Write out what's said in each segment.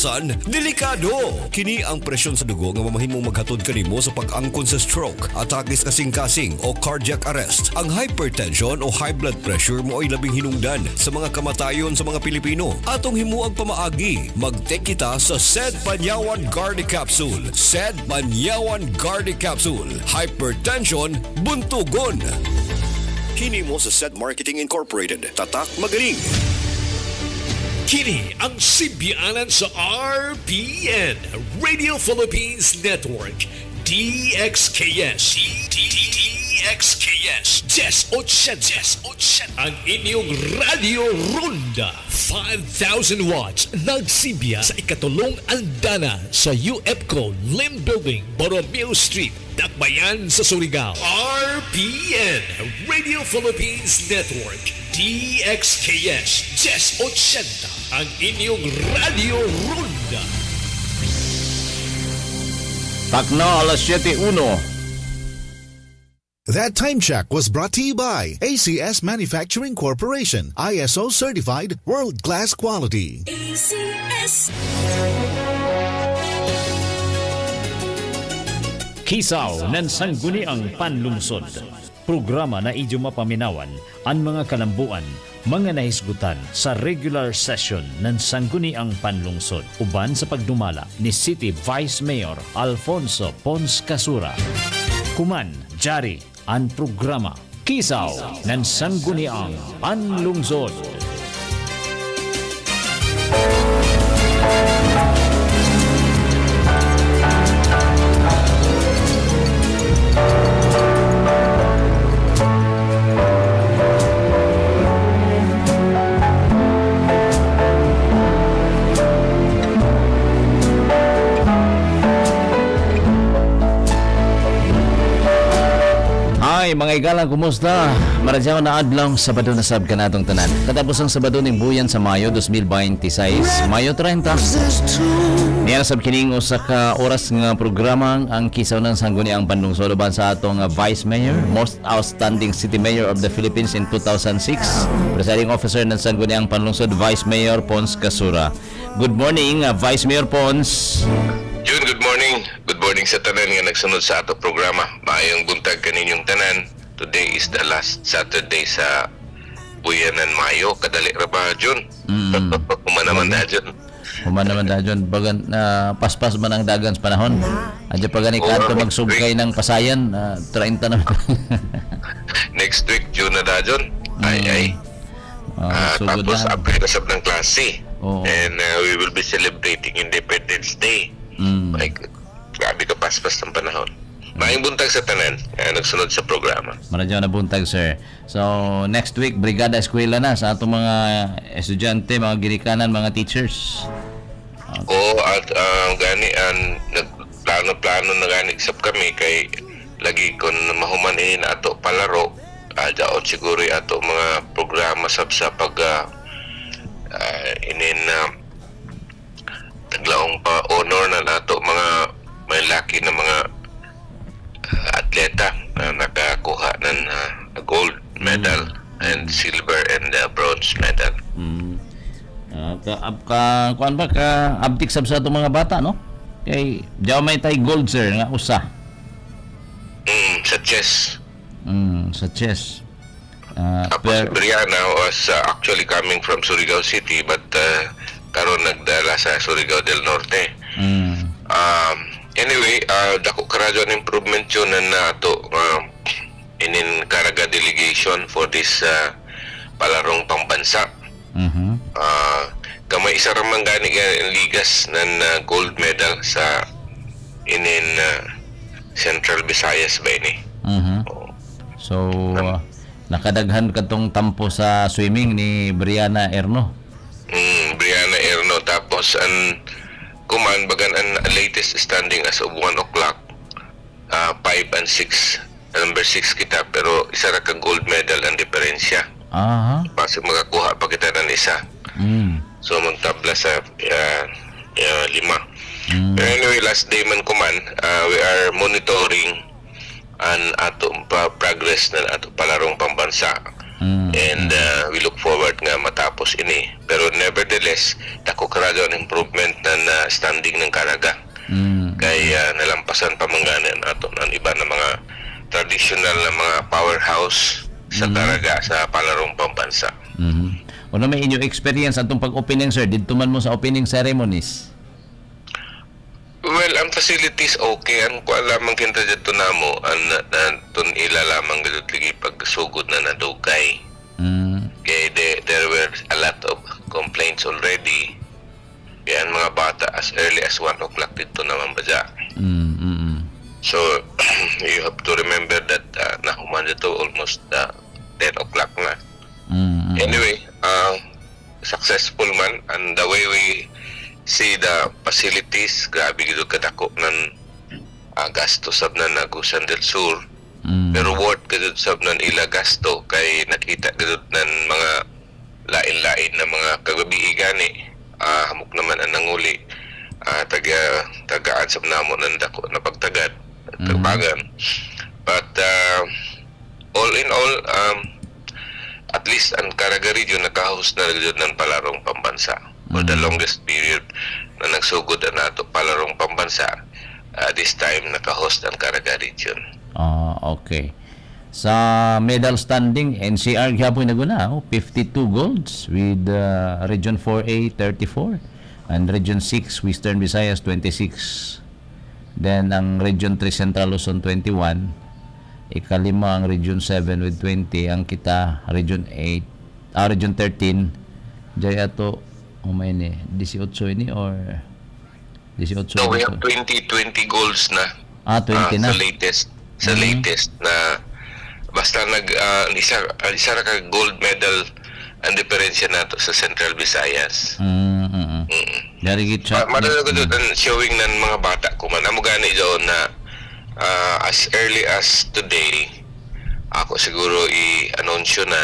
son, delikado. Kini ang presyon sa dugo nga mamahimong maghatod kanimo sa pag-angkon sa stroke, atake sa kasing-kasing o cardiac arrest. Ang hypertension o high blood pressure mo ay labing hinungdan sa mga kamatayon sa mga Pilipino. Atong himuang pamaagi, mag-take kita sa SED Panyawan Gardi Capsule. SED Panyawan Gardi Capsule. Hypertension, buntugon. Kini mo sa SED Marketing Incorporated. Tatak magaling. Kini ang simbiyanan sa RPN, Radio Philippines Network, DXKS, DXKS, 1080, ang inyong Radio Ronda, 5,000 watts, nagsimbiya sa ikatulong andana sa UFCO Lim Building, Borromeo Street, Dakbayan sa Surigao. RPN, Radio Philippines Network, DXKS 1080, ang inyong Radio Ronda. Takna alas 7:01. That time check was brought to you by ACS Manufacturing Corporation, ISO certified world-class quality. ACS. Kisaw Nan Sangguniang Panlungsod. Programa na idyo mapaminawan ang mga kalambuan, mga nahisgutan sa regular session ng Sangguniang Panlungsod uban sa pagdumala ni City Vice Mayor Alfonso Pons Casura. Kuman, jari ang programa Kisaw Nan Sangguniang Panlungsod. Ay, mga igalang, kumusta? Maradyaw na adlaw, Sabado na sab ka natong tanan. Katapos ang Sabado ning buyan sa Mayo 2026, Mayo 30. Niya sab kining usa ka oras nga programa ang Kisaw Nan Sangguniang Panlungsod uban sa atong Vice Mayor, Most Outstanding City Mayor of the Philippines in 2006, Presiding Officer ng Sangguniang Panlungsod, Vice Mayor Pons Casura. Good morning, Vice Mayor Pons. Jun, good morning. Good morning sa tanan nga nagsunod sa ato programa. Maayong buntag kaninyong tanan. Today is the last Saturday sa buyanan Mayo. Kadali ra ba, Jun? Humanaman na, Jun. Humanaman na, Jun. Bagan, paspas man ang dagan sa panahon. Adya pa gani ka magsugkay ng pasayan. 30 na. Next week, June na da, Jun. Ay. Tapos, April na sab ng klase. And we will be celebrating Independence Day. Like, grabe ka paspas ng panahon. Maayong buntag sa tanan, nagsunod sa programa. Maradyaw na buntag, sir. So, next week, Brigada Eskwela na sa atong mga estudyante, mga ginikanan, mga teachers. At gani, nagplano-plano na gani sab kami kay lagi kon mahuman na ato palaro. Daot siguro ato mga programa sab sa pag naglaong pa honor na nato mga may laki na mga atleta na nakakuha ng gold medal and silver and bronze medal. Kuan ba ka abtik sab sa atong mga bata, no? Kay diaw may tay gold, sir, nga usa. Sa chess. Sa chess. Tapos Brianna was actually coming from Surigao City but karon nagdala sa Surigao del Norte. Anyway, dako karadyo ang improvement yun na ato inin Caraga delegation for this palarong pambansa. Kamay isa ramang gani ligas ng gold medal sa inin Central Visayas ba ini. So, nakadaghan katong tampo sa swimming ni Brianna Erno. Brianna Erno. Tapos ang kuman bagan ang latest standing as of 1 o'clock, 5 and 6, number 6 kita, pero isa ra ka gold medal ang diferensya. Kasi makakuha pa kita ng isa. So magtabla sa 5. Pero anyway, last day man kuman, we are monitoring ang atong progress ng atong palarong pambansa. And we look forward nga matapos ini. Pero nevertheless, dako karado ang improvement ng standing ng karaga. Kay nalampasan pa mga nato ng iba na mga traditional na mga powerhouse sa karaga sa palarong pambansa. Ano may inyo experience atong pag-opening, sir? Dito man mo sa opening ceremonies? Well, ang facilities okay. Ang kuha lamang kinta dito na mo, ang ila lamang dito lagi pagsugod na nadugay. Kaya there were a lot of complaints already. Kaya ang mga bata as early as 1 o'clock dito naman badya. So, you have to remember that nahuman dito almost 10 o'clock na. Anyway, successful man, and the way we see the facilities, grabe gito kadako ng gasto sab na Agusan del Sur. Pero worth gito sab ng ila gasto kay nakita gito ng mga lain-lain na mga kagabi gani. Hamok naman ang nanguli. Tagaan sab namo ng dako na pagtagad, tagbagan. But all in all, at least ang Caraga region nakahost na rin ng palarong pambansa for the longest period na nagsugod na nato palarong pambansa. This time nakahost ang Caraga region. Okay. Sa medal standing, NCR gihapon naguna 52 golds with Region 4A 34 and Region 6 Western Visayas 26. Then ang Region 3 Central Luzon 21. Ikalima ang Region 7 with 20. Ang kita Region 8 Region 13 jay ato umay ni 18 ini or 18. No, we have 20 goals na. 20 na. Sa latest na basta isa ra ka gold medal ang diferensya nato sa Central Visayas. Dari gid siya. Madalo gud ang showing ng mga bata ko man amo gani doon na as early as today ako siguro i-anunsyo na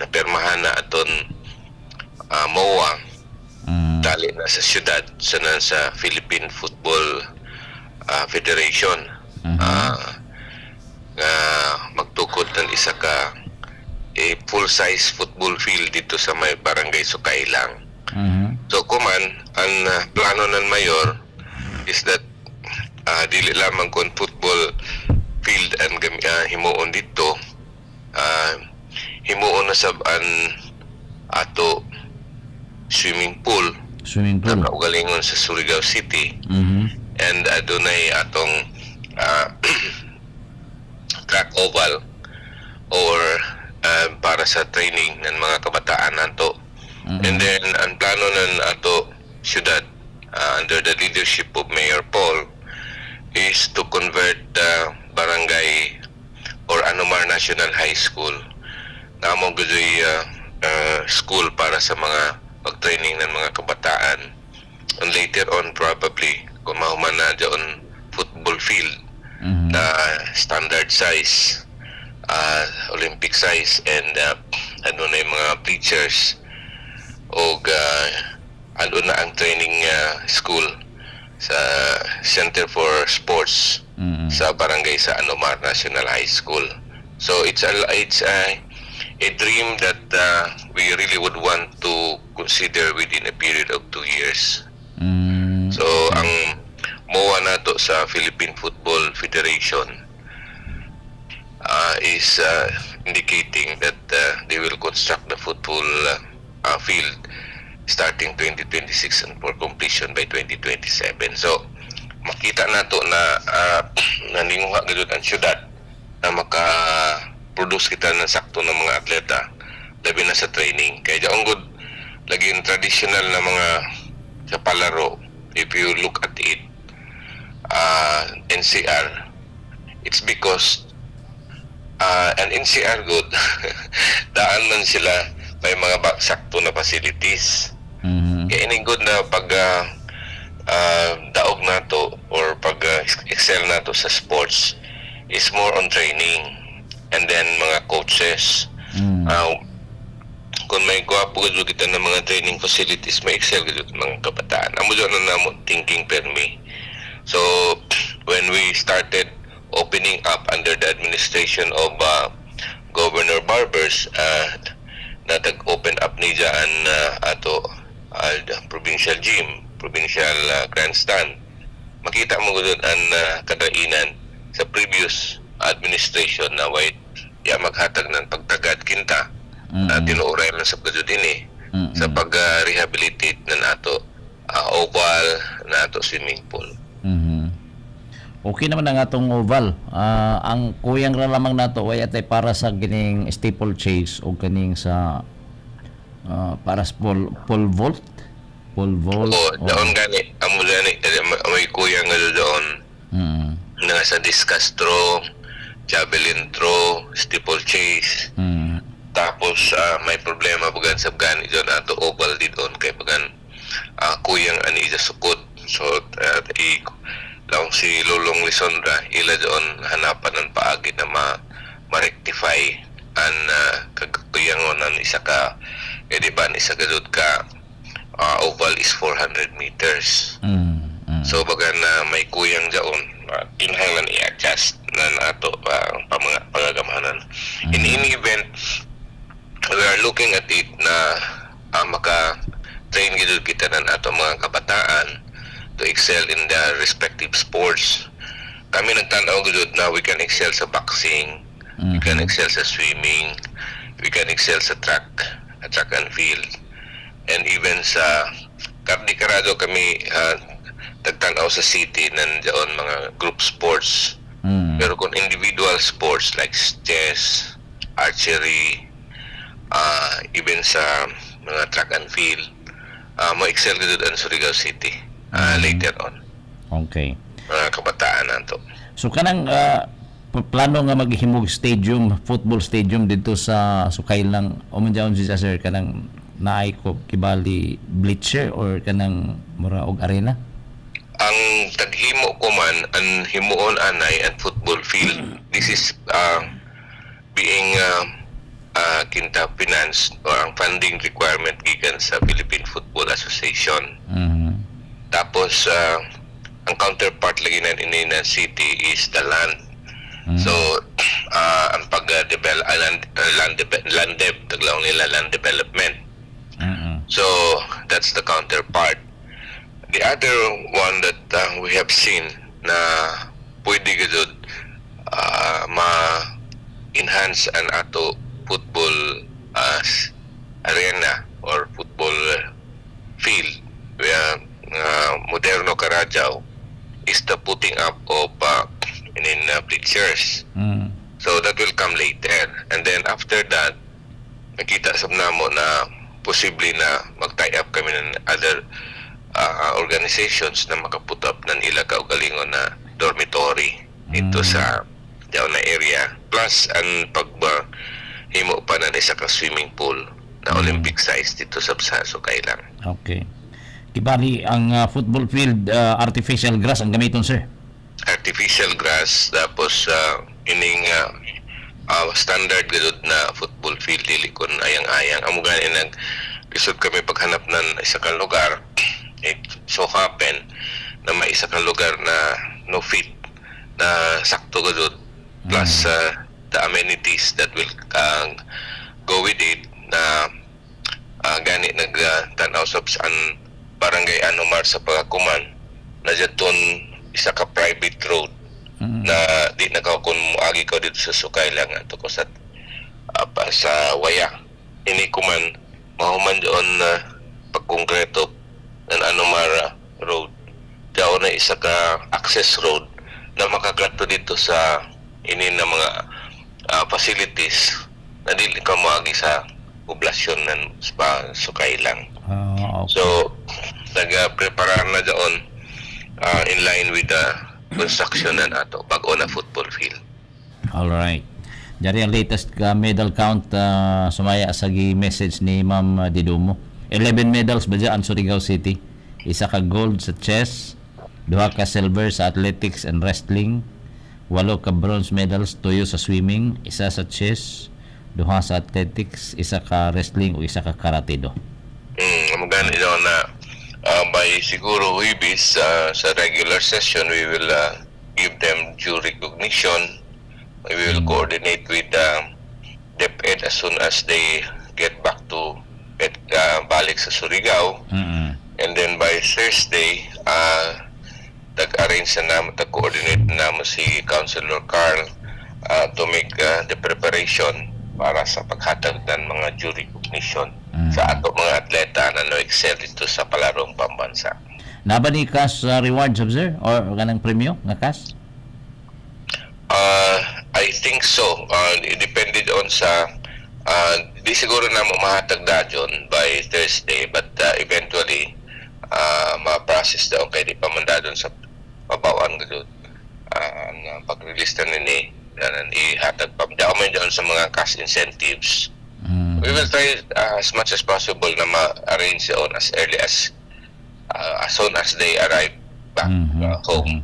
napirmahan na aton MOA dali na sa syudad sa Philippine Football Federation magtukod ng isa ka full-size football field dito sa may barangay Sukailang. So kuman ang plano ng mayor is that dili lamang kon football field ang himuon dito, himuon na sab an ato swimming pool na kaugalingon sa Surigao City. And adunay atong track oval or para sa training ng mga kabataan nato. And then ang plano ng ato syudad under the leadership of Mayor Paul is to convert barangay or Anumar National High School na mo gadoy school para sa mga pag-training ng mga kabataan, and later on probably kung mahuman na dyan football field na standard size, Olympic size, and ano na yung mga bleachers o ano na ang training school sa Center for Sports sa barangay sa Anumar National High School. So it's a dream that we really would want to consider within a period of 2 years. So ang MOA nato sa Philippine Football Federation is indicating that they will construct the football field starting 2026 and for completion by 2027. So makita nato na naninguha gud ang syudad na maka-produce kita ng sakto ng mga atleta labi na sa training. Kaya ang good laging traditional na mga sa palaro, if you look at it, NCR, it's because an NCR good daan man sila may mga sakto na facilities. Kaya ining good na pag daog nato or pag excel nato sa sports is more on training, and then mga coaches kung may gwapo gud kita ng mga training facilities, may excel gud mga kabataan. Amo dyan na namo thinking per me. So when we started opening up under the administration of Governor Barbers, na tag-open up ni dyan ato provincial gym provincial grandstand. Makita mo gud ang kadainan sa previous administration na white maghatag ng pagtagad kinta na tinuuray man sa gud ini sa pag-rehabilitate na nato oval na ato swimming pool. Okay naman ang atong oval. Ang kuyang ra lamang nato way atay para sa gining steeplechase o kaning sa para sa pole vault. Doon gani amo gani may kuyang nga doon. Na sa discus throw, javelin throw, steeplechase. Tapos may problema bagan sa gani doon ato oval di doon kay bagan kuyang ani sa sukod. So lang si Lulong Lisondra ila doon hanapan ng paagi na ma-rectify ang kagayangonan isa ka di ba isa gadud ka oval is 400 meters. So baga na may kuyang doon kinahanglan i-adjust na ato pangagamahanan. In any event, we are looking at it na maka-train gid kita ng ato mga kabataan to excel in the respective sports. Kami nagtanaw gud na we can excel sa boxing, we can excel sa swimming, we can excel sa track and field, and even sa kardikarado kami nagtanaw sa city nandiyon mga group sports. Pero kung individual sports like chess, archery, even sa mga track and field, mo-excel gud ang Surigao City later on. Okay. Mga kabataan nato. So kanang plano nga maghimog stadium, football stadium dito sa Sukaylang o man jaon siya sir kanang naay ko kibali bleacher or kanang mura og arena? Ang taghimo ko man ang himuon anay ang football field. This is being kinta finance or ang funding requirement gikan sa Philippine Football Association. Tapos ang counterpart lagi na ini na city is the land. So ang pag-develop land taglawang nila land development. So that's the counterpart. The other one that we have seen na pwede gud ma-enhance ang ato football arena or football field moderno karadyaw is the putting up of bleachers. So that will come later, and then after that nakita sab namo na posible na mag-tie up kami ng other organizations na makaput up ng ila kaugalingon na dormitory dito sa daw na area, plus ang paghimo pa na isa ka swimming pool na Olympic size dito sa Sukaylang. Okay. Kibali ang football field artificial grass ang gamiton sir. Artificial grass tapos ining standard gud na football field dili kon ayang-ayang amo gani nag lisod kami paghanap ng isa ka lugar. It so happen na may isa ka lugar na no fit na sakto gud plus the amenities that will go with it na gani nagtanaw sa barangay Anomar sa Pagakuman na dyan isa ka private road na di nakakun muagi ko dito sa Sukaylang ato ko sa Waya ini kuman mahuman doon na pagkongreto ng Anomar road daw na isa ka access road na makagato dito sa ini na mga facilities na dili ka muagi sa poblasyon ng Sukaylang. Okay. So nag-prepare na doon in line with the construction na nato bago na football field. All right. Dari ang latest medal count sumaya sa message ni Ma'am Didumo. 11 medals ba dyan Surigao City? Isa ka gold sa chess, 2 ka silver sa athletics and wrestling, 8 ka bronze medals, 2 sa swimming, isa sa chess, 2 sa athletics, isa ka wrestling o isa ka karate do. Maganda daw na by siguro Huibis sa regular session we will give them due recognition. We will coordinate with DepEd as soon as they get back to balik sa Surigao. And then by Thursday, tag-arrange na namin, tag-coordinate na namin si Councilor Carl to make the preparation para sa paghatag ng mga jury recognition sa ato mga atleta na no-excel dito sa palarong pambansa. Naba ni cash rewards, sir? Or kanang premyo nga cash? I think so. It depended on sa di siguro na mahatag na dyan by Thursday, but eventually ma-process daw kay di pa man doon sa mabawaan ka doon na pag-release na nini na ihatag pa dyan sa mga cash incentives. We will try as much as possible na ma-arrange on as early as soon as they arrive back home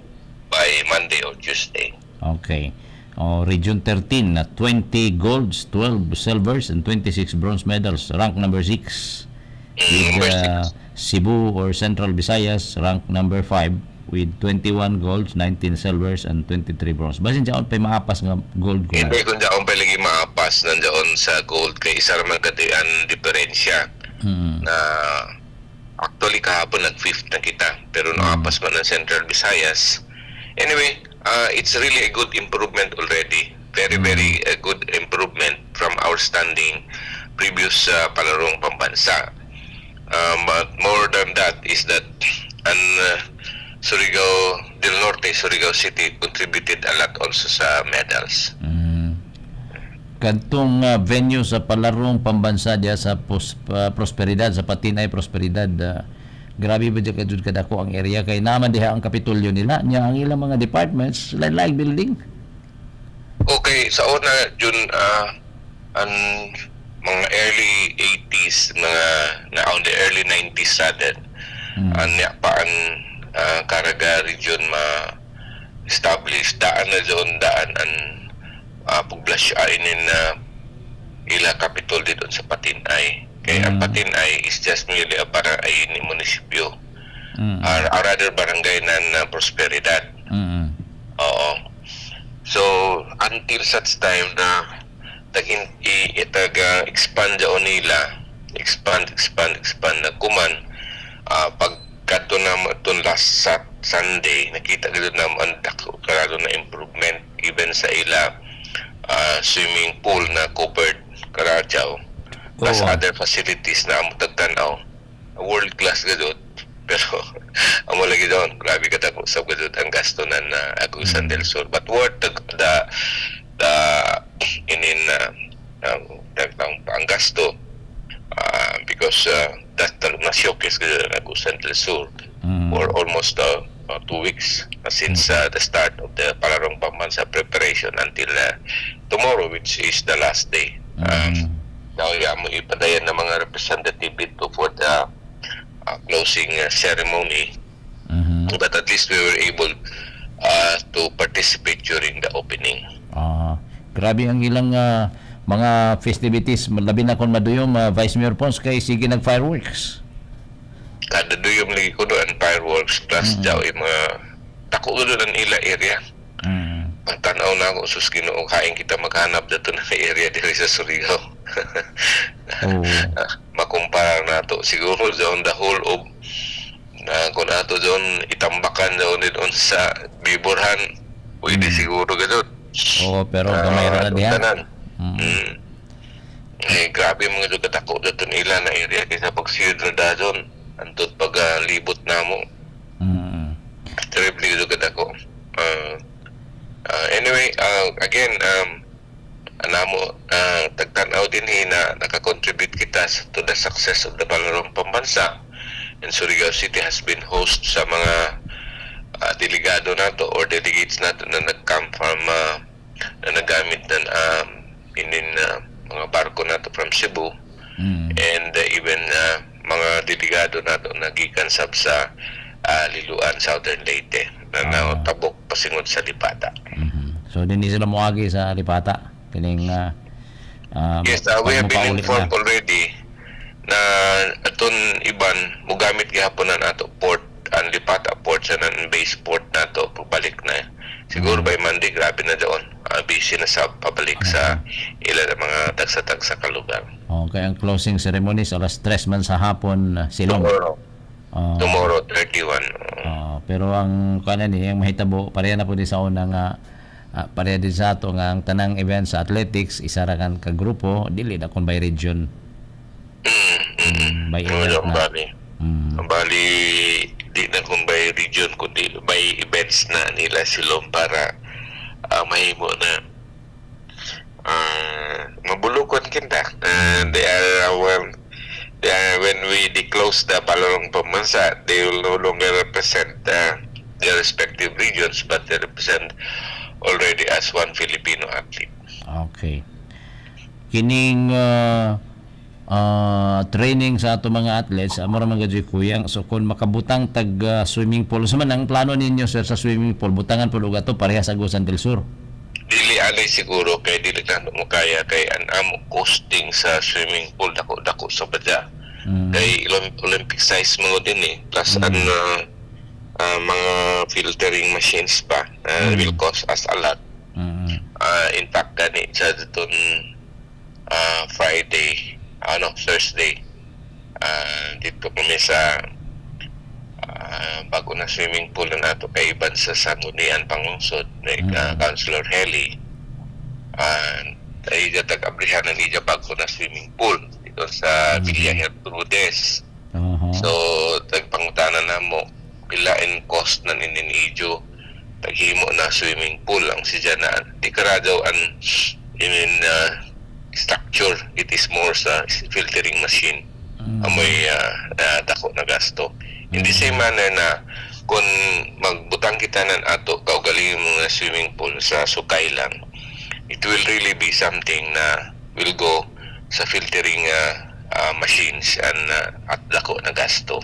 by Monday or Tuesday. Okay. Region 13 na 20 golds, 12 silvers, and 26 bronze medals. Rank number 6. With Cebu or Central Visayas, rank number 5 with 21 golds, 19 silvers, and 23 bronze. Basin dyan pa maapas nga gold ko. Hindi kung dyan pa lagi maapas nandiyan sa gold kay isa naman katian diferensya na actually kahapon nag-5th na kita pero nakapas man ng Central Visayas. Anyway, it's really a good improvement already. Very good improvement from our standing previous palarong pambansa. But more than that is that Surigao del Norte, Surigao City contributed a lot also sa medals. Kantong venue sa palarong pambansa diya sa Prosperidad, sa Patinay Prosperidad, grabe ba dyan kadun kadako ang area kay naman diha ang kapitulyo nila niya ang ilang mga departments like building. Okay, sa una June ang mga early 80s na on the early 90s sadad anya pa ang Caraga region ma-establish daan na doon ang poblasyon na ila capital dito sa Patinay. Kaya ang Patinay is just merely a barangay ni munisipyo. Or rather barangay ng Prosperidad. Oo. So, until such time na expand daw nila, expand na kuman, pagkato na itong last Sunday, nakita ko naman karado na improvement even sa ila swimming pool na covered karadyaw. Plus other facilities na amo tagtanaw, world class gadot. Pero amo lagi doon, grabe ka tako sa gadot ang gasto na Agusan del Sur. But worth the ang gasto because that na showcase gadot ang Agusan del Sur for almost 2 weeks since the start of the Palarong Pambansa preparation until tomorrow, which is the last day. Now, mo ipadayan ng mga representative dito for the closing ceremony. But at least we were able to participate during the opening. Grabe ang ilang mga festivities. Labi na kung maduyom, Vice Mayor Pons, kay sige nag-fireworks. Kada duyom lagi ko doon fireworks plus daw yung mga tako doon ang ila area. Pagtanaw na ako, sus Ginoo, kain kita maghanap dito na area dito sa Surigao. Makumpara na to siguro doon the whole of na kung ato doon itambakan doon sa Biborhan pwede siguro ganun. Pero gamay ra na diha. Grabe mga doon katako dito nila na area kaysa pag-siyod na doon antod pag libot na mo. Terribly doon katako. Anyway, again, anamo tagtanaw din na nakakontribute kita to the success of the Palarong Pambansa, and Surigao City has been host sa mga delegado nato or delegates nato na nag-come from na nagamit ng mga barko nato from Cebu, and even mga delegado nato na gikan sa Liluan, Southern Leyte na tabok pasingod sa Lipata. So hindi sila moagi sa Lipata kining yes, we have been informed already na aton iban mogamit gihapon na nato port ang Lipata port sa nan base port nato pagbalik na siguro by Monday. Grabe na doon, busy na sa pabalik sa ilan mga tagsa-tagsa ka lugar. Okay, ang closing ceremony sa alas 3 man sa hapon silong. Tomorrow 31. Pero ang kanan ni ang mahitabo pareha na po di sa una nga pareha din sa ato nga ang tanang event sa athletics isa ra kan ka grupo dili na kon by region. By event Ang na. bali. Ang bali, di na kung by region, kundi by events na nila silong para mahimo na mabulukan kita. When we close the Palarong Pambansa, they will no longer represent their respective regions, but they represent already as one Filipino athlete. Okay. Kining training sa ato mga athletes amo ra man gadyo kuyang so kung makabutang tag swimming pool sa man ang plano ninyo sir sa swimming pool butangan pud og ato pareha sa Agusan del Sur. Dili alay siguro kay dili na mo kaya kay an amo costing sa swimming pool dako sa badya. Kay Olympic size mo din plus ang mga filtering machines pa will cost us a lot. In fact gani sa dito Thursday dito kami sa bago na swimming pool na nato kay Nan Sangguniang Panlungsod na Councilor Heli ay tag-abrihan na niya bago na swimming pool dito sa Villa Gertrudes. So tagpangutana na mo pila in cost na ninidyo taghimo na swimming pool ang siya na di karadaw an structure. It is more sa filtering machine amoy dako na gasto. In the same manner na kung magbutang kita ng ato kaugaling mo na swimming pool sa Sukay lang, it will really be something na will go sa filtering machines and at dako na gasto.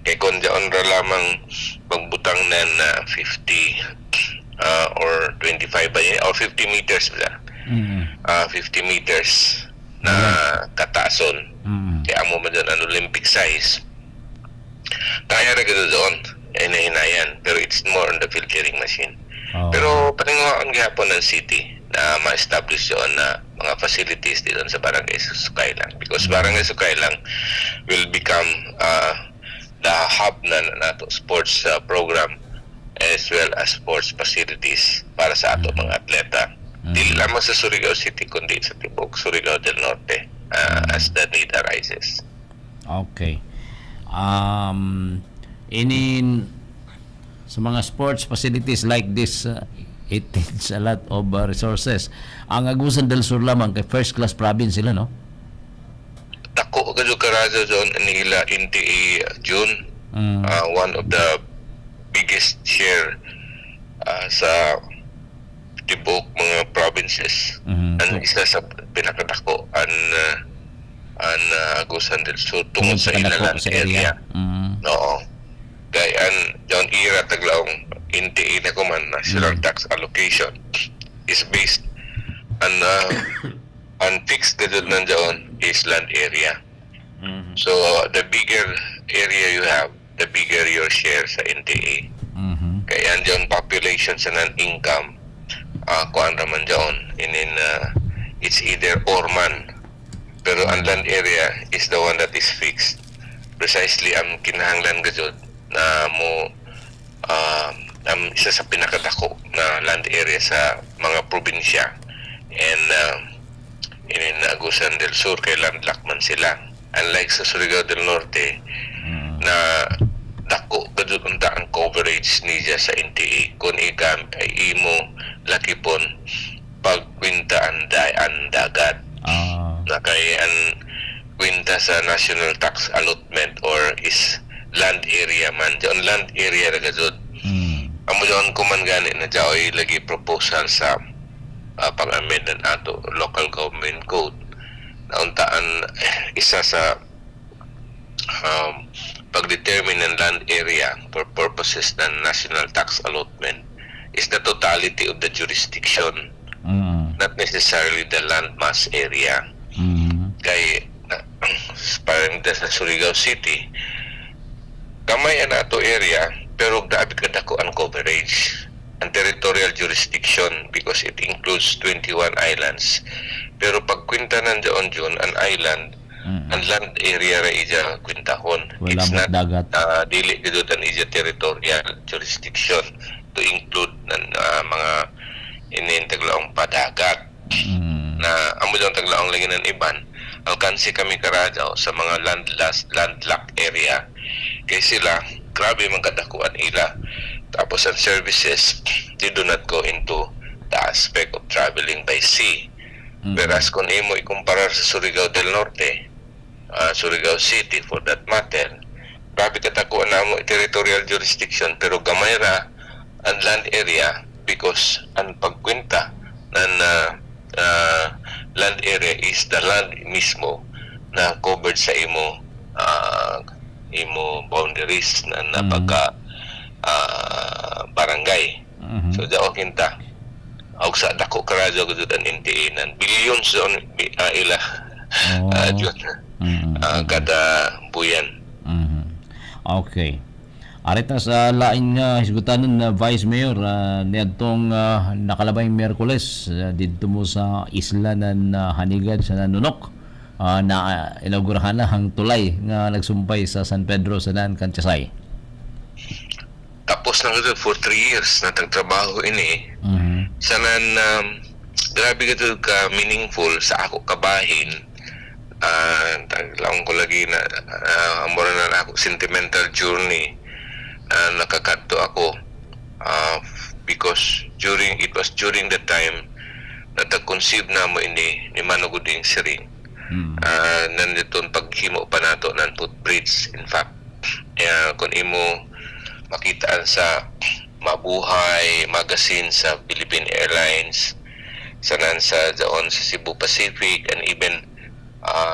Kaya kung diyan ra lamang magbutang na 50 or 25 ba or 50 meters ba? 50 meters na katason kaya amo man dyan ang Olympic size kaya na gano'n doon hinayan pero it's more on the filtering machine. Pero paninguan gihapon ng city na ma-establish yun na mga facilities dito sa Barangay Sukay lang because Barangay Sukay lang will become the hub na nato sports program as well as sports facilities para sa ato mga atleta. Dili lamang sa Surigao City kundi sa tibok Surigao del Norte as the need arises. Okay. Sa mga sports facilities like this it needs a lot of resources. Ang Agusan del Sur lamang kay first class province sila no? Dako kadyo karado doon nila NTA June one of the biggest share sa tibok mga provinces. Ang isa sa pinakadako ang Agusan del Sur tungod sa ilalang area. Oo. Kaya ang John Ira taglaong NTA na kuman national tax allocation is based on fixed gadod nandiyon is land area. So the bigger area you have, the bigger your share sa NTA. Kaya ang population sa non-income kuan raman dyan it's either or man pero ang land area is the one that is fixed precisely ang kinahanglan gajud na mo isa sa pinakadako na land area sa mga probinsya and in Agusan del Sur kay landlocked man sila unlike sa Surigao del Norte na dako gajud unta ang coverage niya sa NTA kung ay imo lakipon pagkwinta ang dagat na kay ang kwinta sa national tax allotment or is land area man diyon land area ra gajud amo diyon kuman gani na jaoy lagi proposal sa pag-amend ng ato local government code na untaan isa sa pag-determine ng land area for purposes ng national tax allotment is the totality of the jurisdiction, not necessarily the landmass area. Kaya parang sa Surigao City, kamay ang ato area, pero dapat kadako ang coverage, ang territorial jurisdiction because it includes 21 islands. Pero pag kwinta nandiyon dyan, ang island, ang land area ra ija kwintahon. Wala It's mo not dagat. dili gid an ija territorial jurisdiction to include ng mga inin taglaong padagat na amo daw taglaong lagi ng iban alkansi kami karadaw sa mga landlocked area kay sila grabe man kadakuan ila tapos ang services they do not go into the aspect of traveling by sea. Whereas kung imo ikumparar sa Surigao del Norte, Surigao City for that matter, grabe katakuan na mo territorial jurisdiction pero gamay ra ang land area because ang pagkwenta ng land area is the land mismo na covered sa imo boundaries na napagka barangay. So daw kinta og sa dako karadyo gud ang intiinan billions on ila kada buyan. Okay. Arit na sa laing hisgutanan na Vice Mayor niadtong nakalabay Miyerkules didto mo sa isla ng Hanigad sa Nanunok na inaugurahan na ang tulay nga nagsumpay sa San Pedro sa Nan Kantiasay. Tapos na gud for 3 years na tagtrabaho ini. Sanan grabe gud ka meaningful sa ako kabahin. Taglaong ko lagi na amora na ako sentimental journey nakakadto ako because it was during the time na tag-conceive na mo ini ni Manuguding Siring nanditong paghimo pa nato ng footbridge. In fact kung imo makitaan sa Mabuhay magazine sa Philippine Airlines sanan sa daon sa Cebu Pacific and even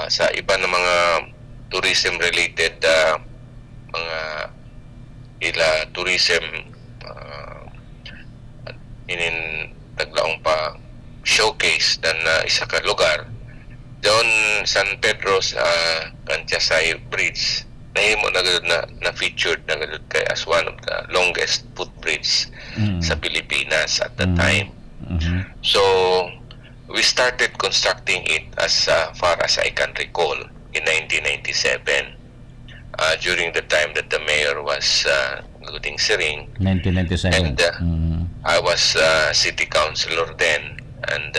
sa iba na mga tourism related mga tourism inin taglaong pa showcase dan isa ka lugar doon San Pedro sa Kantiasay Bridge nahimo na featured na gud kay as one of the longest footbridge sa Pilipinas at that time. So we started constructing it as far as I can recall in 1997 during the time that the mayor was Guding Siring 1997 and I was city councilor then and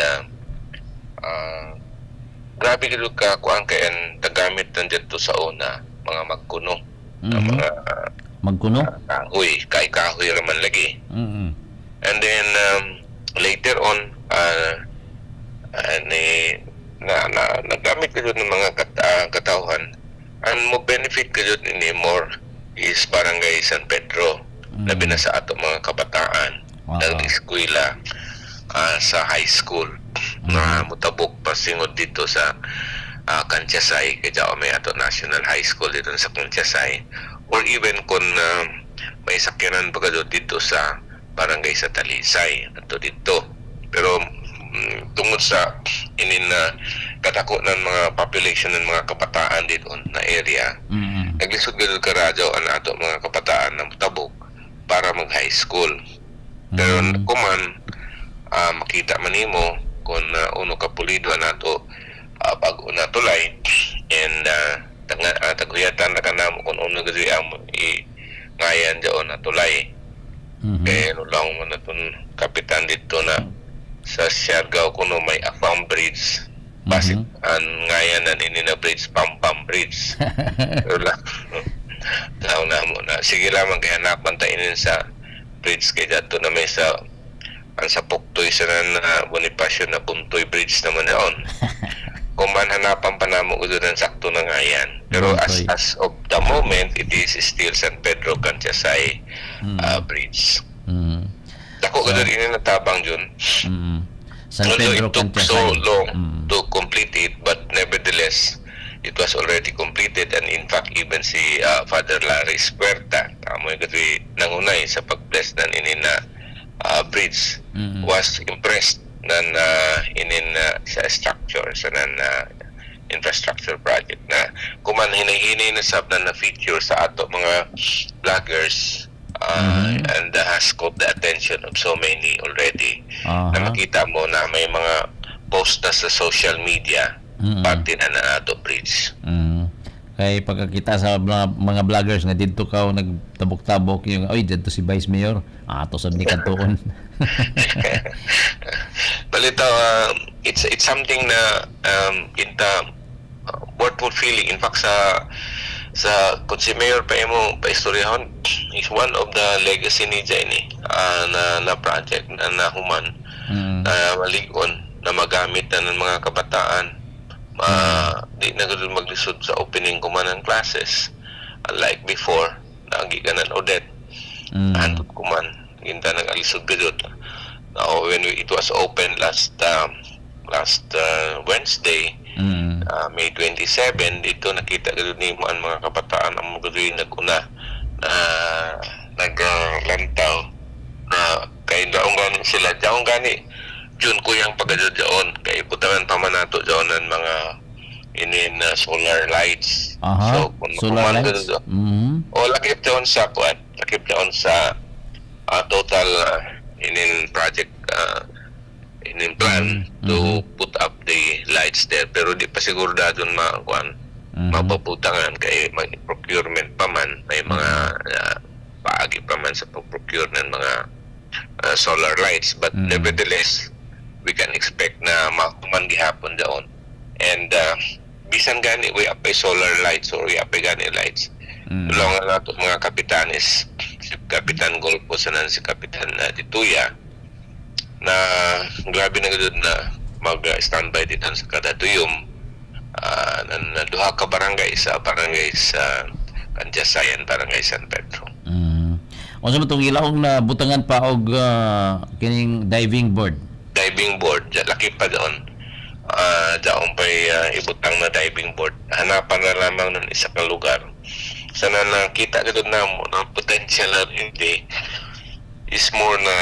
grabe gid ka kuan kay ang tagamit nandiyan sa una mga magkuno mga magkuno kahoy raman lagi and then later on nagamit gud ng mga katawhan and mo benefit gud ni more is barangay San Pedro labi na sa ato mga kabataan nag-eskwela sa high school na mutabok pasingod dito sa Kantiasay kaya may ato National High School dito sa Kantiasay or even kung may sakyanan pa dito sa barangay sa Talisay ato dito pero tungod sa inin na katako ng mga population ng mga kabataan dito na area naglisod gano'n karadyo ang ato mga kabataan na mutabok para mag high school pero kuman makita man nimo kung uno ka pulido nato pag una tulay and taguyatan na kanamo kung uno gadi ang ngayan diyon na tulay kaya lang mo na itong kapitan dito na sa Siargao kuno may Afam Bridge Pasig ang ngayan na nini na bridge Pampam Bridge pero lang tao na mo na sige lamang kaya napantainin sa bridge kaya dito na may sa Puktoy sa Bonifacio na Puntoy Bridge naman naon kung man hanapan pa namo udo ng sakto na ngayan pero as of the moment it is still San Pedro Kantiasay Bridge dako gud rin na tabang jud San Pedro it took Kantiasay so long to complete it but nevertheless it was already completed and in fact even si Father Larry Puerta amoy gud nangunay sa pag-bless nan inina bridge was impressed nan inin sa structure sa nan infrastructure project na kuman hinahinay na sab na feature sa ato mga vloggers and has caught the attention of so many already na makita mo na may mga post na sa social media parte na ato bridge. Kay pagkakita sa mga vloggers nga dito ka nagtabok-tabok yung oy dito si Vice Mayor ato sa ni kantuon. Balitaw, it's something na kinta worth fulfilling. In fact, sa kung si Mayor pa mo paistoryahon, is one of the legacy ni Jenny na project na nahuman na maligon na magamit na ng mga kabataan. Di na ganoon maglisod sa opening kuman ng classes, unlike before na giganan Odette handod kuman ginta nag-alisod bidot. Now when it was open last Wednesday, May 27, dito nakita ganoon ni mga kabataan ang mga naguna na naglantaw na kay daong gani sila daong gani June ko yung pagkadyaon kay butangan pa man nato dyan ng mga solar lights. So kung solar lights? Lakip dyan sa total project plan to put up the lights there, pero di pa siguro dadon mapaputangan kay may procurement pa man, may mga paagi pa man sa procure ng mga solar lights, but nevertheless we can expect na makuman gihapon daon. And bisan gani we apply solar lights or we apply gani lights. Tulungan nato mga kapitanes, si Kapitan Golpo sanan si Kapitan Tituya na grabe na gud na mag-standby dito sa kada tuyom na duha ka barangay sa Kandiasayan, barangay San Pedro. Unsa man tong ilahong na butangan pa og kining diving board laki pa doon. Daong pa'y ibutang na diving board. Hanapan na lamang ng isa ka lugar. Sana nakita ka doon na potential na hindi is more na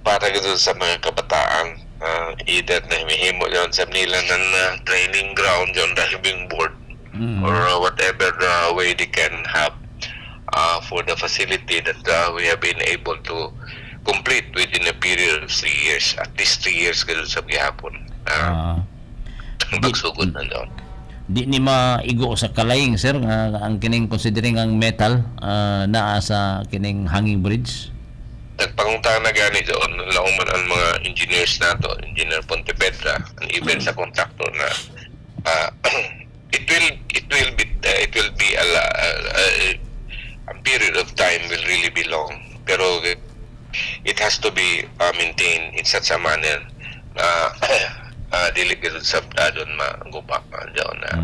para ka doon sa mga kabataan. Either na himihimo yun sa nila ng training ground yung diving board or whatever way they can have for the facility that we have been able to complete within a period of 3 years. At least 3 years ka doon sa gihapon. Pagsugod na doon. Di ni maigo sa kalaing, sir, ang kining considering ang metal naa sa kining hanging bridge? Nagpangunta na gani doon. Laong man ang mga engineers nato, Engineer Pontevedra, and even sa contractor na it will be a period of time will really be long. Pero it has to be maintained in such a manner na dili gid sa dadon maguba diyon na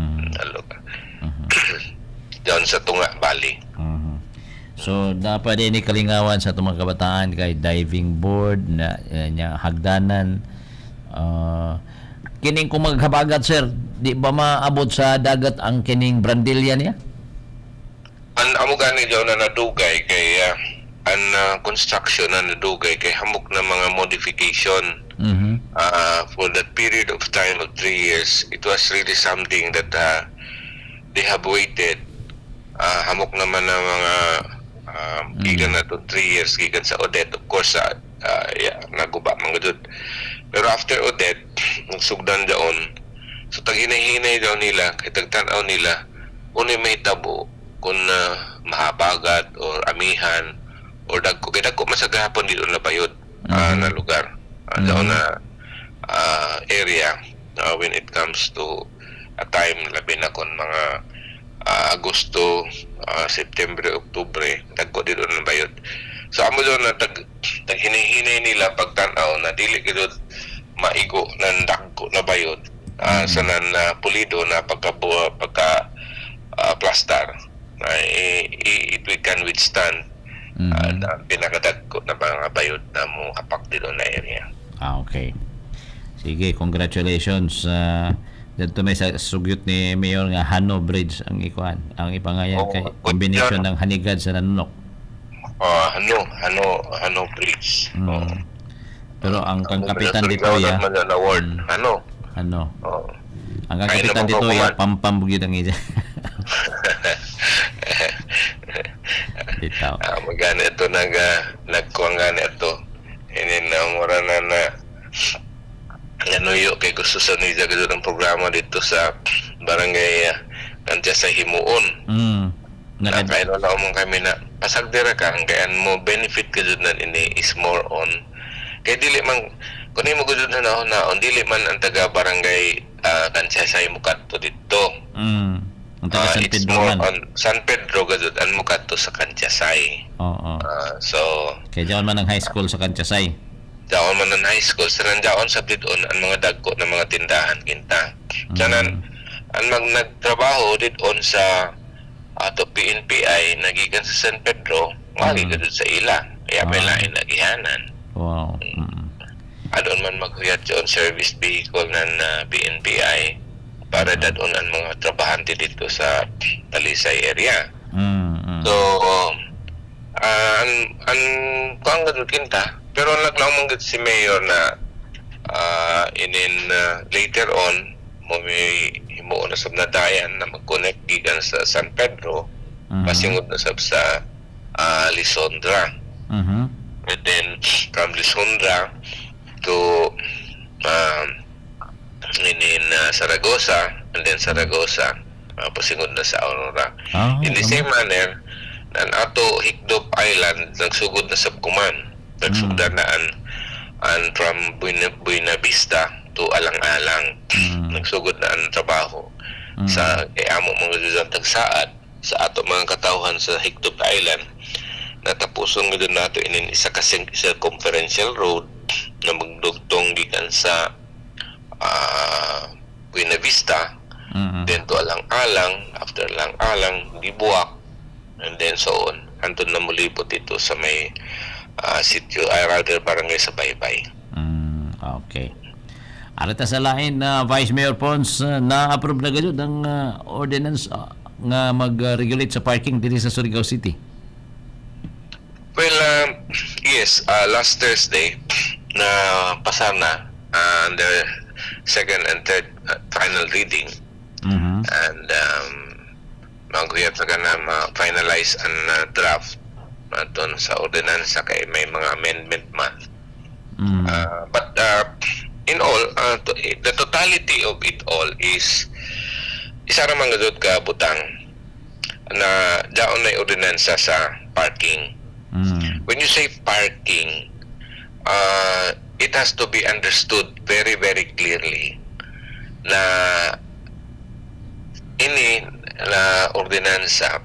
diyon sa Tunga Valley. So dapat din kalingawan sa itong mga kabataan kay diving board na hagdanan kining kung maghabagat, sir, di ba maabot sa dagat ang kining brandilya niya? Ang amo gani diyon na nadugay kay ang construction na nadugay kay hamok na mga modification for that period of time of 3 years. It was really something that they have waited. Hamok naman na mga gigan na to 3 years gigan sa Odette, of course naguba mga dud. Pero after Odette nagsugdan daon, so taghinay-hinay daw nila kay tagtanaw nila unay may tabo kung mahabagat or amihan or dagko masagahapon dito na bayod na lugar daw na area when it comes to a time labi na kon mga Agosto, September, Oktubre dagko dito na bayod. So amo daw na taghinay-hinay nila pagtanaw na dili gid maigo ng dagko na bayod sa nan pulido na pagka plastar na it we can withstand na pinakadagko na mga bayod na mo hapak dito na area. Okay. Sige, congratulations. Dito may sugyot ni Mayor nga Hano Bridge ang ikuan, ang ipangayan kay combination ng Hanigad sa Nanunok. Hano Bridge. Pero ang kang kapitan dito ya. Hano. Ang kang kapitan dito ya pampambugid ang ija. Dito. Magana ito nagkuang gana ito. Inin na mura na Nanuyo kay gusto sa nila gud ang programa dito sa barangay Kantya sa Himuon. Na kayo na umong kami na pasagdira ka kaya mo benefit ka dun na ini is more on kaya dili man kung mo gud na naon dili man ang taga barangay Kantya sa Himukato dito. Ang taga San it's Pedro more man. on San Pedro gud ang Mukato sa Kantyasay. Oo. So Kaya diyan man ang high school sa Kantyasay. daon man ng high school sa nandaon sa didon ang mga dagko ng mga tindahan kinta. Tanan ang nagtrabaho didon sa ato PNPI nagikan sa San Pedro, wagi ka dun sa ila. Kaya may lain nagihanan. Wow. Adon man maghuyat yun service vehicle ng PNPI para dadon ang mga trabahante dito sa Talisay area. So, ang kuang gadul kinta, pero naglaong si Mayor na later on, may himuon na sa nadayan na mag-connect gikan sa San Pedro, pasingod na sa Lisondra. And then, from Lisondra to Saragosa, and then Saragosa, pasingod na sa Aurora. In the same manner, nan ato Hikdop Island nagsugod na sa Kuman, nagsugdan na an from Buena Vista to Alang-alang, nagsugod na ang trabaho sa amo mga tagsaad sa ato mga katawhan sa Hikdop Island. Natapuson nga doon nato inin isa kasing conferential road na magdugtong gikan sa Buena Vista, then to Alang-alang, after Alang-alang Gibuak, and then so on hantod na mulipot dito sa may sitio rather barangay sa Baybay. Okay. Arita sa lain na Vice Mayor Pons na-approve na gayud ang ordinance nga mag-regulate sa parking diri sa Surigao City. Well, yes, last Thursday na pasana the second and third final reading, and maghuyap na ka na ma-finalize ang draft doon sa ordinansa kay may mga amendment man. But in all, the totality of it all is isa ra man gadud ka butang na daon na ordinansa sa parking. When you say parking, it has to be understood very, very clearly na ini na ordinansa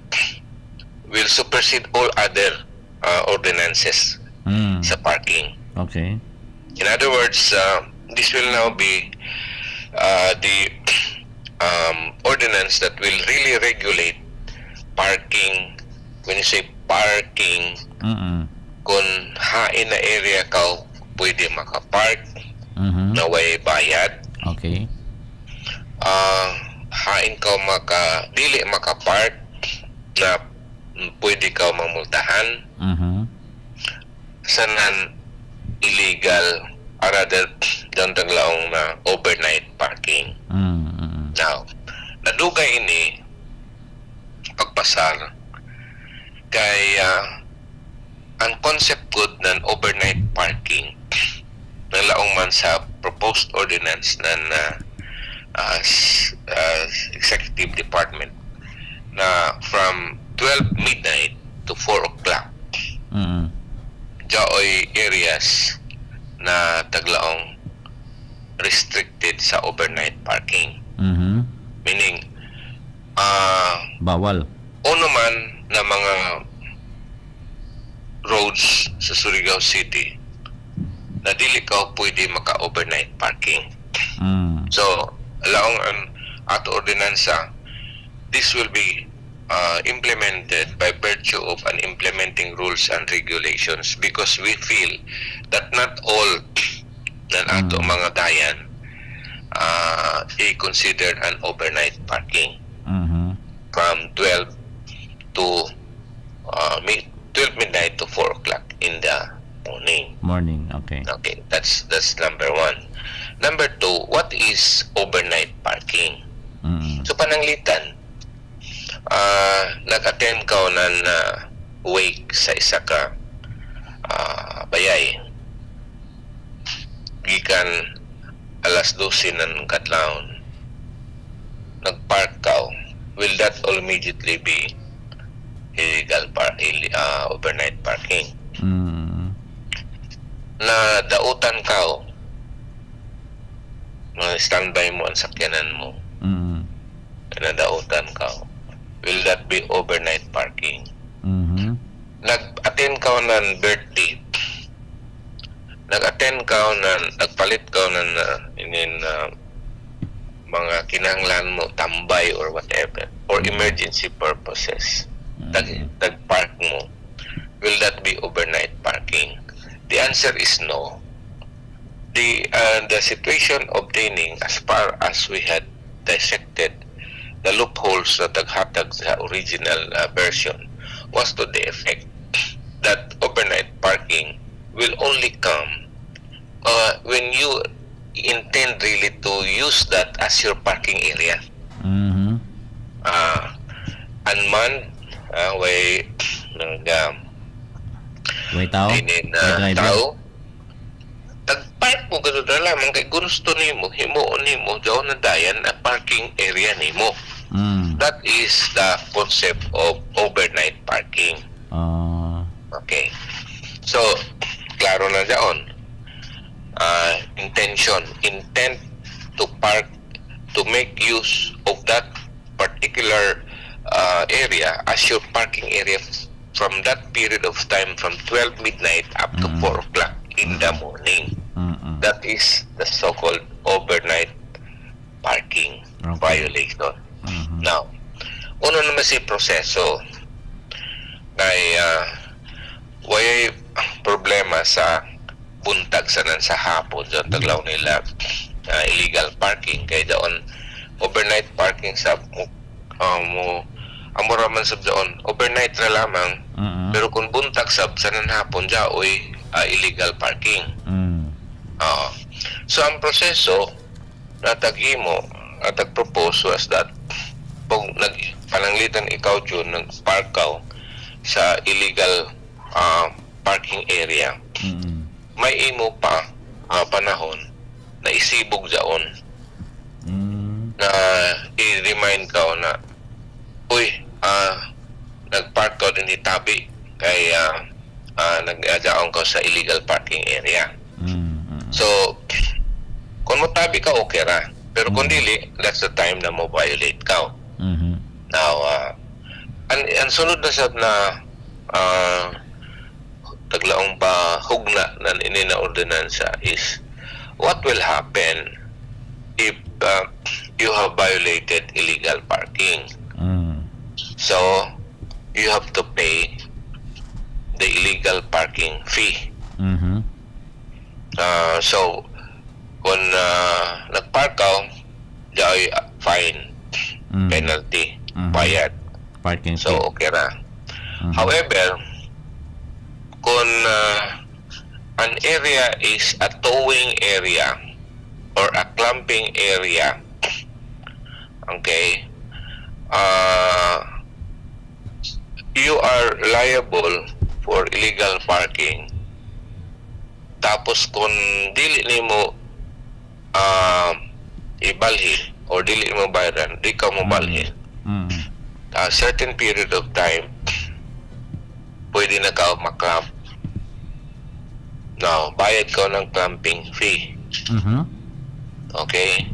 will supersede all other ordinances sa parking. Okay. In other words, this will now be the ordinance that will really regulate parking. When you say parking, kung hain na area ka pwede makapark na way bayad. Okay. Hain ka dili makapark na pwede ka mamultahan. Sanan illegal or rather dantaglaong na overnight parking. Now, nadugay ini pagpasar kay ang concept good ng overnight parking ng laong man sa proposed ordinance ng executive department na from 12 midnight to 4 o'clock jaoy areas na taglaong restricted sa overnight parking. Meaning bawal uno man na mga roads sa Surigao City na dili ka pwede maka-overnight parking. So, laong ang ato ordinansa, this will be implemented by virtue of an implementing rules and regulations because we feel that not all ng ato mga dayan i-considered an overnight parking from 12 to 12 midnight to 4 o'clock in the morning. Okay. Okay, that's number one. Number two, what is overnight parking? So pananglitan, nag-attend ka ng wake sa isa ka bayay gikan 12 ng kadlawon, nagpark ka, will that all immediately be overnight parking? Na dautan ka, standby mo ang sakyanan mo, na dautan ka, will that be overnight parking? Nag-attend ka ng birthday, nagpalit ka ng mga kinahanglan mo, tambay or whatever, for emergency purposes, nag-park mo, will that be overnight parking? The answer is no. The situation obtaining, as far as we had dissected the loopholes na taghatag sa original version, was to the effect that overnight parking will only come when you intend really to use that as your parking area. Unmanned, way tao? Tao, tagpark mo gano'n na lamang kay gusto nimo, himuon nimo, daw na dayan na parking area nimo. That is the concept of overnight parking. Okay. So, klaro na dyan. Intent to park, to make use of that particular area as your parking area from that period of time from 12 midnight up to 4 o'clock in the morning. That is the so-called overnight parking violation. Now, uno naman si proseso kay way problema sa buntag sa hapon sa taglaw nila illegal parking kay doon overnight parking sa amo raman sab doon overnight na lamang pero kung buntag sab sa hapon oy illegal parking. So ang proseso na taghimo at tagpropose was that pag nagpananglitan ikaw dyan nagpark ka sa illegal parking area, may imo pa panahon na isibog dyan na i-remind ka na uy, nagpark ka din itabi kaya nag-adyaon ka sa illegal parking area. So kung matabi ka okay ra, pero kung dili, that's the time na mo violate ka. Now ang sunod na sab na taglaong pa hugna na inina ordinansa is what will happen if you have violated illegal parking. So you have to pay the illegal parking fee. So kung nagpark ka, diay fine, penalty, bayad. Parking So fee. okay ra. However, kung an area is a towing area or a clamping area, okay, you are liable for illegal parking. Tapos kung dili nimo ibalhin or dili mo bayaran, di ka mo balhin. A certain period of time, pwede na ka maklamp. Now, bayad ka ng clamping fee. Okay?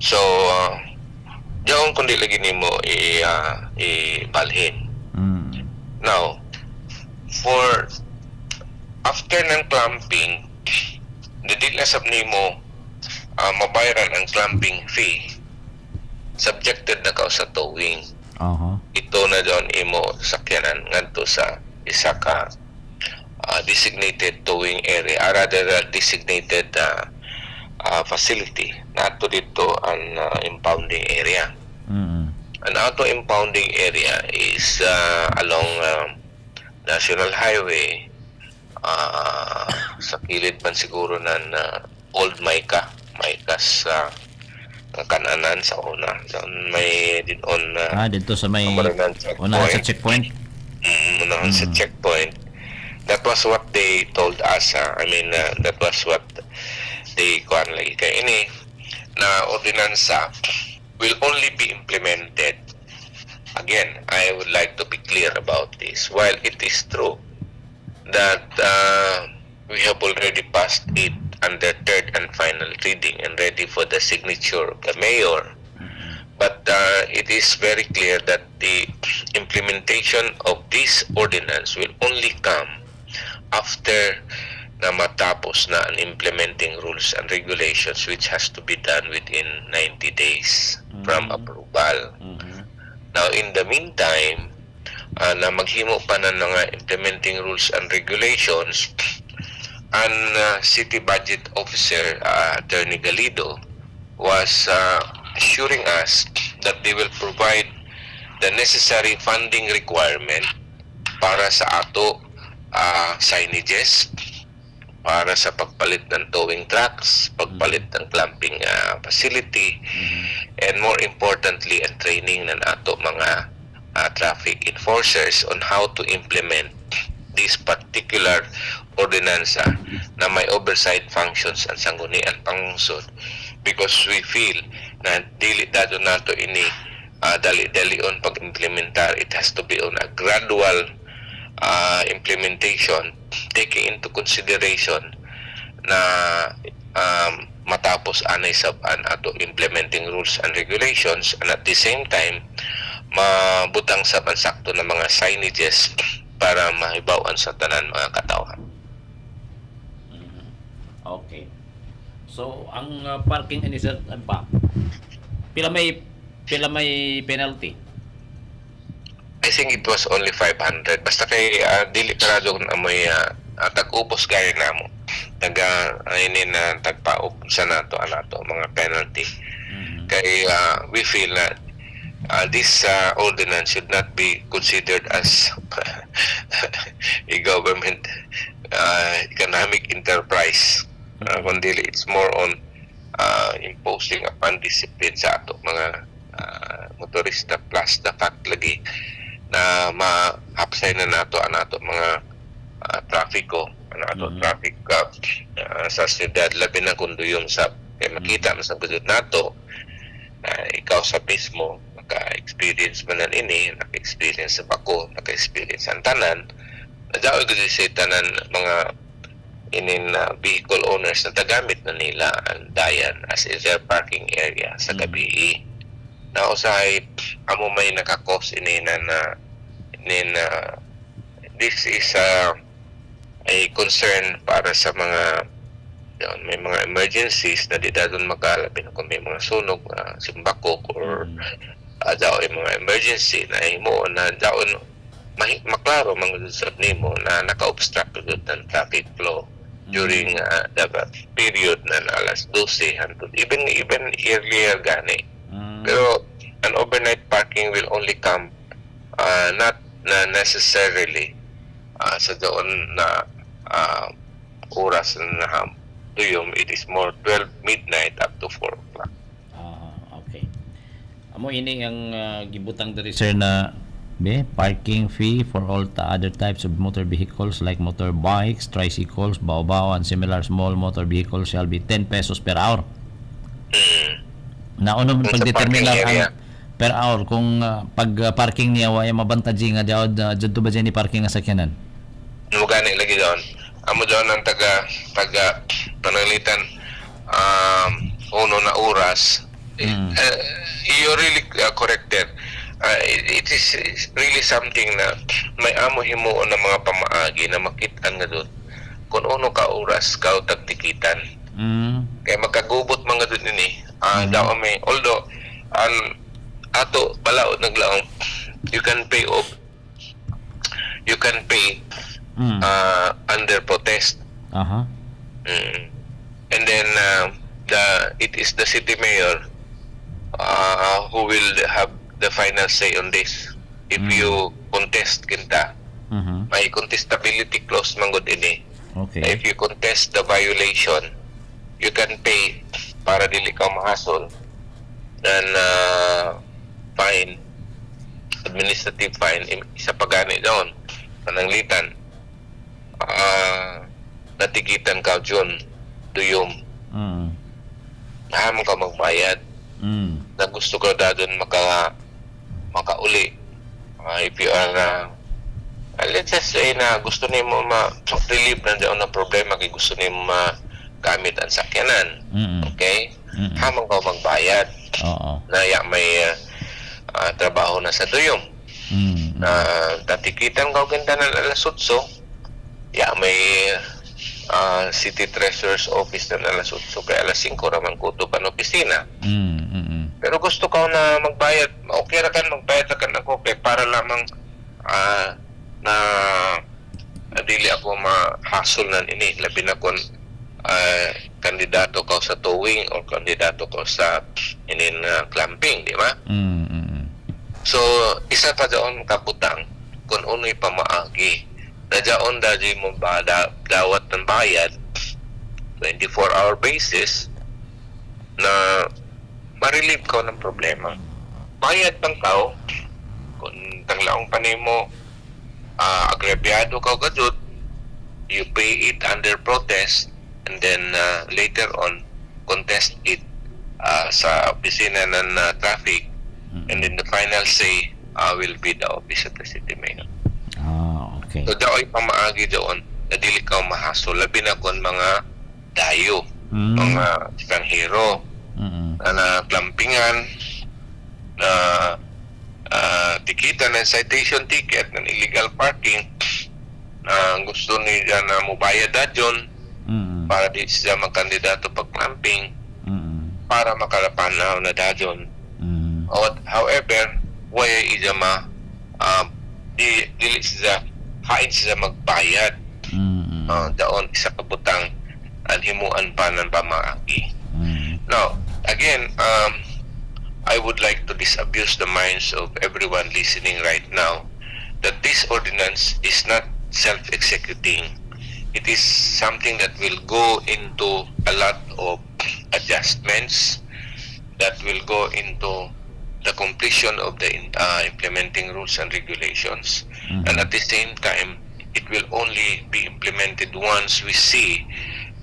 So, diyan kung di lagi nimo ibalhin. Now, for after ng clamping, di na sab nimo mabayaran ang clamping fee, subjected na ka sa towing. Ito na doon imo sakyanan ngadto sa isa ka designated towing area, rather designated facility nato dito ang impounding area. Ang auto impounding area is along National Highway, sa kilid man siguro ng Old Maikas kananan sa una. May din on dito sa may unahan sa checkpoint. Unahan sa checkpoint. That was what they told us. That was what di kuan lagi kay ini na ordinansa will only be implemented. Again, I would like to be clear about this. While it is true that we have already passed it under third and final reading and ready for the signature of the mayor, but it is very clear that the implementation of this ordinance will only come after na matapos na ang implementing rules and regulations, which has to be done within 90 days from approval. Now, in the meantime, na maghimo pa na mga implementing rules and regulations, ang City Budget Officer, Attorney Galido, was assuring us that they will provide the necessary funding requirement para sa ato signages, para sa pagpalit ng towing trucks, pagpalit ng clamping facility, and more importantly, ang training ng ato mga traffic enforcers on how to implement this particular ordinansa na may oversight functions ang Sangguniang Panlungsod, because we feel na dili dado nato ini dali-dali on pag-implementar. It has to be on a gradual implementation, taking into consideration na matapos anay saban ato implementing rules and regulations, and at the same time mabutang saban sakto ng mga signages para mahibawan sa tanan mga katawhan. Okay. So ang parking ani sir pa pila may penalty? I think it was only 500. Basta kay dili karado na amoy tag-upos gaya namo. Taga ini na tagpaop sa nato anato mga penalty. Kay we feel na this ordinance should not be considered as a government economic enterprise. Kundi it's more on imposing upon discipline sa ato mga motorista, plus the fact lagi na ma-apply na nato anato mga trafiko, traffic sa siyudad, labi na kunduyom sa kay makita man sa gudod nato ikaw sa mismo naka-experience man ini, naka-experience sa bako, naka-experience ang tanan, nadaoy gud sa tanan mga inin vehicle owners na tagamit na nila ang dayan as their parking area sa gabi. Na usahay amo may nakakos ini na this is a concern para sa mga may mga emergencies na di dadon makalapin kung may mga sunog, simbakok or daw ay mga emergency na imo na daon maklaro mga sab nimo na naka-obstruct ng traffic flow during the period na alas 12 hangtod even earlier gani. Pero an overnight parking will only come not necessarily sa doon na oras na tuyom. It is more 12 midnight up to 4 o'clock. Okay. Amo ini ang gibutang diri sir na parking fee for all other types of motor vehicles like motorbikes, tricycles, baobao, and similar small motor vehicles shall be 10 pesos per hour. Nauna mo pag-determine ang per hour kung pag parking niya way mabantaji nga daw jud ba ni parking nga sakyanan. No gani lagi doon. Amo doon ang taga pananglitan uno na oras. You're really corrected. It is really something na may amo himuon ng mga pamaagi na makit-an nga doon kung uno ka oras ka tagtikitan. Kaya magkagubot mga doon ini daw may although ato balaod naglaong you can pay under protest. And then it is the city mayor who will have the final say on this. If you contest kinta, may contestability clause mangod ini. Okay. If you contest the violation, you can pay para dili ka mahasol and fine, administrative fine, isa pagani doon pananglitan natigitan ka dyan tuyom Hamon ka magbayad. Na gusto ko dadon makauli. If you are let's just say na gusto nimo ma-relieve na daw na problema kay gusto nimo magamit ang sakyanan. Okay? Hamon ka magbayad. Na may trabaho na sa duyom. Tatikitan ka ganda ng alas 8. May City Treasurer's Office na alas 8 kay alas 5 raman kuto pa ng opisina. Pero gusto ko na magbayad. Okay ra kan magbayad ra kan ako kay para lamang na dili ako ma-hassle nan ini labi na kon kandidato ka sa towing or kandidato ka sa clamping, di ba? So isa pa daon kabutang kung unoy pamaagi na daon dadi mo ba dawat ng bayad 24-hour basis na ma-relieve ka ng problema. Bayad bang kao kung tanglaong panay mo agrabyado ka gadud, you pay it under protest and then later on contest it sa opisina ng traffic and then the final say will be the office of the city mayor. Okay. So daoy pamaagi doon na dili ka mahasol labi na kon mga dayo, mga estranghero na clampingan na tikita ng citation ticket ng illegal parking na gusto niya na mubayad dadyon para di siya magkandidato pag clamping para makalapanaw na dadyon. However, waya iya dili siya hain siya magbayad. Daon isa kabutang himuan pa ng pamaagi. Now, again, I would like to disabuse the minds of everyone listening right now that this ordinance is not self-executing. It is something that will go into a lot of adjustments, that will go into the completion of the implementing rules and regulations. And at the same time, it will only be implemented once we see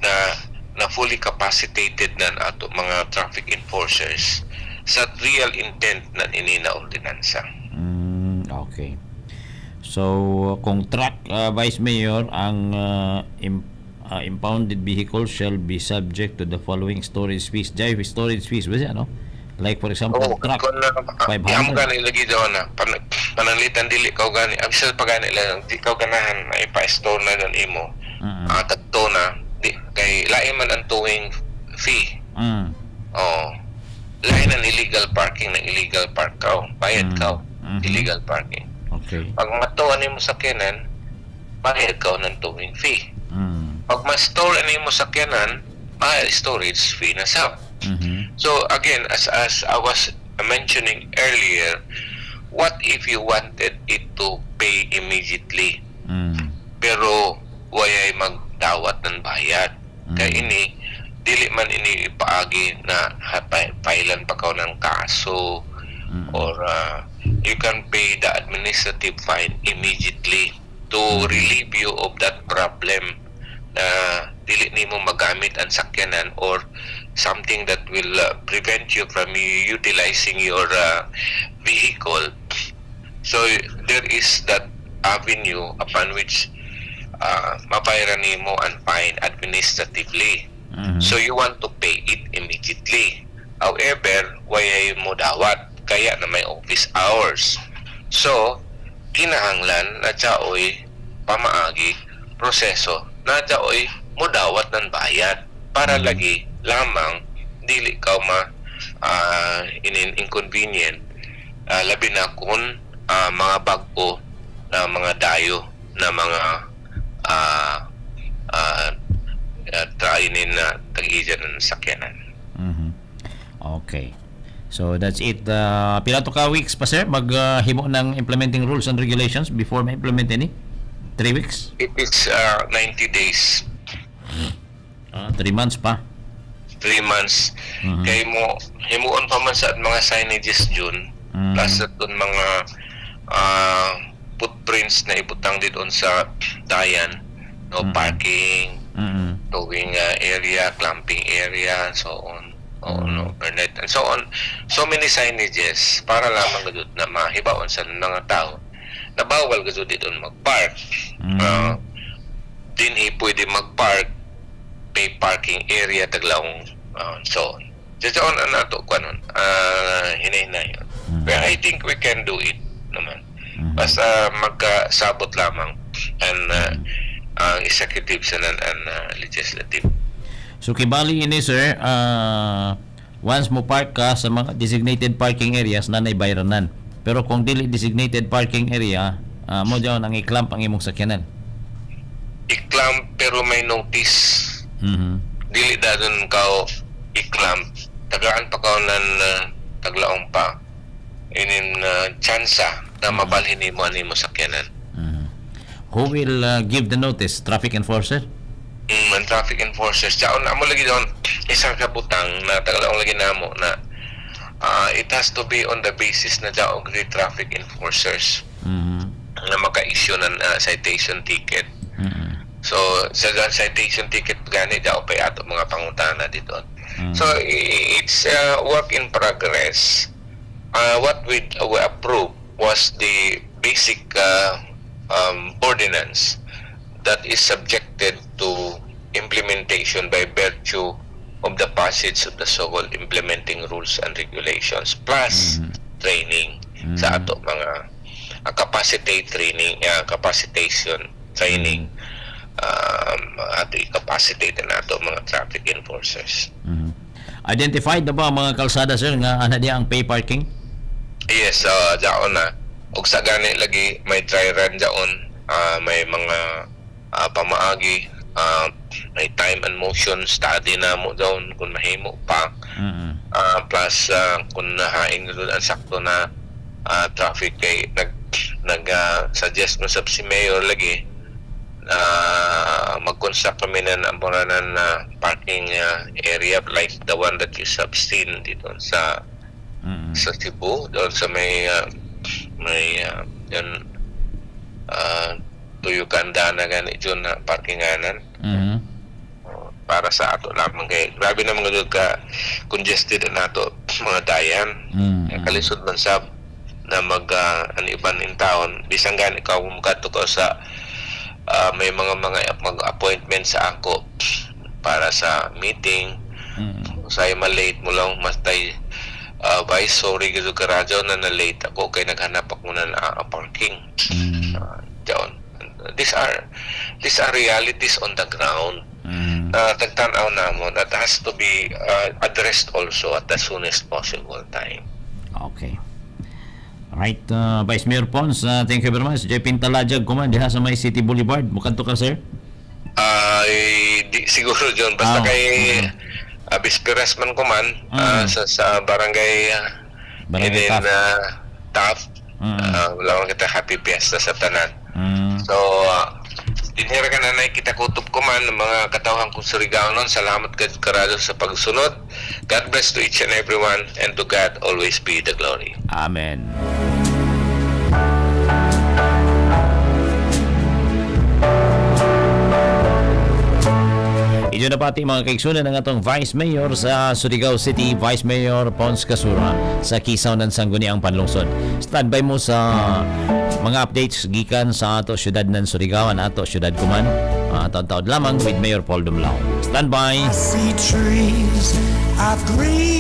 na fully capacitated na ato mga traffic enforcers sa real intent na inina ordinansa. Okay. So, kung truck, Vice Mayor, ang impounded vehicle shall be subject to the following storage fees. Jive storage fees, ba siya, no? Like for example, truck, 500. Iyam gani lagi daw na. Pananglitan dili kaw gani. Absal pa gani lang. Di kaw ganahan na ipa-store na doon imo. Tagto na. Kay lain man ang towing fee. Lain ang illegal parking ng illegal park kaw. Bayad kaw. Illegal parking. Okay. Pag matuan mo sa sakyanan, bayad kaw ng towing fee. Pag ma-store mo sa sakyanan, storage fee na sa. So again, as I was mentioning earlier, what if you wanted it to pay immediately? Pero wayay magdawat ng bayad. Kaya ini dili man ini ipaagi na pailan pa ka ng kaso or you can pay the administrative fine immediately to relieve you of that problem na dili nimo magamit ang sakyanan or something that will prevent you from utilizing your vehicle. So there is that avenue upon which mabayaran nimo ang fine administratively. So you want to pay it immediately. However, wayay mo dawat kaya na may office hours. So kinahanglan na jaoy pamaagi proseso na jaoy mo dawat ng bayad para lagi lamang dili ka inconvenient labi na kung mga bag-o na mga dayo na mga trainin na tag-ijan ng sakyanan. Okay. So that's it. Pila to ka weeks pa sir maghimo ng implementing rules and regulations before ma-implement any? 3 weeks? It is 90 days. 3 months pa. 3 months. Kay mo himuon pa man sa mga signages June. Plus doon mga footprints na ibutang dito sa dayan, no parking, towing area, clamping area, so on. Overnight, and so on. So many signages para lamang gadud na mahibawan sa mga tao na bawal gadud dito mag-park. Dinhi pwede mag-park, pay parking area taglaong, so on. Just on nato kanon, hinahinay yun. But I think we can do it naman. Basta magkasabot lamang ang executive sa and legislative. So kibali ini sir, once mo park ka sa mga designated parking areas na bayranan. Pero kung dili designated parking area, mo daw nang i-clamp ang imong sakyanan. I-clamp pero may notice. Dili dadon ka i-clamp. Tagaan pa ka nan taglaong pa. Inin tsansa na mabalhin mo animo sakyanan. Who will give the notice? Traffic enforcer? Ang traffic enforcers. Diyan na mo lagi doon isang kabutang na taglaong lagi namo na it has to be on the basis na diyan og traffic enforcers na maka-issue ng citation ticket. So sa citation ticket gani diyan pa ato mga pangutana dito. So it's work in progress. What we approved was the basic ordinance that is subjected to implementation by virtue of the passage of the so-called implementing rules and regulations plus training sa ato mga capacitation training ato i-capacitate na ato mga traffic enforcers. Identified na ba ang mga kalsada sir nga ana diya ang pay parking? Yes, diyan na ug sa gani lagi may dry run diyan, may mga pamaagi, may time and motion study na mo doon kung mahimo pa, plus kung nahaing doon ang sakto na traffic kay nag-suggest mo sa si Mayor lagi mag-construct kami ng amboranan na parking area like the one that you have seen dito sa Cebu, doon sa may yun tuyukanda na gani dyan na parkinganan para sa ato lamang kay grabe na mga doon ka congested na ato mga dayan kalisod man sab na aniban in town bisang gani ka umukato ka sa may mga appointment sa ako para sa meeting say malate mo lang mastay Vice, sorry gito ka radyo na na-late ako kay naghanap ako na parking. These are realities on the ground. Tagtanaw na mo that has to be addressed also at the soonest possible time. Okay. Alright, Vice Mayor Pons, thank you very much. Jay Pintalajag, kuman diha sa may City Boulevard. Mukanto ka, sir? Siguro dyan. Basta kay Bisperas man ko man sa barangay Taft. Wala kita happy fiesta sa tanan. So dinhira ka na kita kutup ko man ng mga katawhan kong Surigao nun. Salamat karado sa pagsunod. God bless to each and everyone, and to God always be the glory. Amen. Iyon na pati mga kaigsunan ng atong Vice Mayor sa Surigao City, Vice Mayor Pons Kasura sa Kisaw Nan Sangguniang Panlungsod. Standby mo sa mga updates gikan sa ato syudad ng Surigao at ato syudad Kuman. Taon-taon lamang with Mayor Paul Dumlao. Standby! I see trees of green.